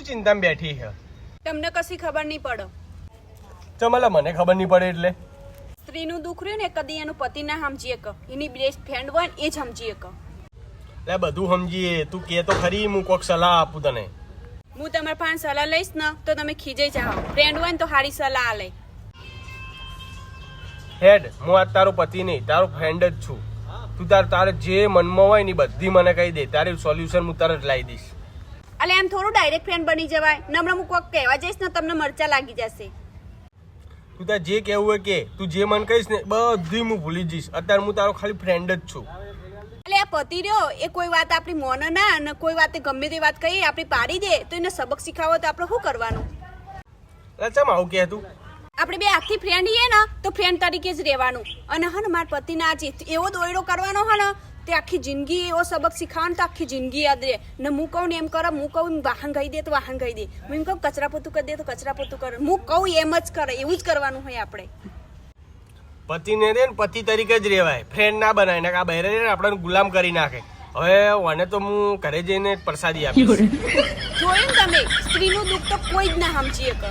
શું ચિંતામાં બેઠી છે? તમને કશી ખબર નહીં પડે. ચમલા મને ખબર નહીં પડે એટલે સ્ત્રીનું દુઃખ રહ્યું ને કદી એનું પતિ ના સમજીએ કે એની બેસ્ટ ફ્રેન્ડ હોય ને એ જ સમજીએ કે. એટલે બધું સમજીએ. તું કે તો ખરી, હું કોઈક સલાહ આપું તને. હું તમારા પાસે સલાહ લઈશ ને તો તમે ખીજાઈ જાઓ. ફ્રેન્ડ હોય ને તો સારી સલાહ આલે. હેડ, હું આજ તારો પતિ નહીં, તારો ફ્રેન્ડ જ છું. તું તારે જે મનમાં હોય ને બધી મને કહી દે, તારે સોલ્યુશન હું તરત લાવી દઈશ. એટલે એમ થોડું ડાયરેક્ટ ફ્રેન્ડ બની જવાય. નમ્ર હું કોઈક કહેવા જઈશ ને તમને મરચા લાગી જશે. તું તાર જે કહેવું હોય કે, તું જે મને કહીશ ને બધું હું ભૂલી જઈશ. અત્યારે હું તારો ખાલી ફ્રેન્ડ જ છું. એટલે આ પતિ રહ્યો એ કોઈ વાત આપણી મોને ના અને કોઈ વાતે ગમે તે વાત કહીએ આપણી પાડી દે તો એને સબક શીખાવો તો આપણે શું કરવાનું? એટલે ચમ આવું કે તું? આપણે બે આખી ફ્રેન્ડ છીએ ને તો ફ્રેન્ડ તરીકે જ રહેવાનું. અને હા ને મારા પતિને આજે એવો દોયડો કરવાનો હોય ને તે આખી જિંદગી એવો સબક શીખવાનો તો આખી જિંદગી યાદ રહે. ને હું કહું ને એમ કરે, હું કહું વાહન ગાઈ દે તો વાહન ગાઈ દે, હું એમ કહું કચરા પોતું કરી દે તો કચરા પોતું કરે, હું કહું એમ જ કરે. એવું જ કરવાનું હોય આપણે. પતિને રે ને પતિ તરીકે જ રહેવાય, ફ્રેન્ડ ના બનાય ને આ બહેરે ને આપણને ગુલામ કરી નાખે. હવે મને તો હું ઘરે જઈને પ્રસાદી આપીશ. જોયું ને તમે, સ્ત્રીનું દુઃખ તો કોઈ જ ના સમજી શકે.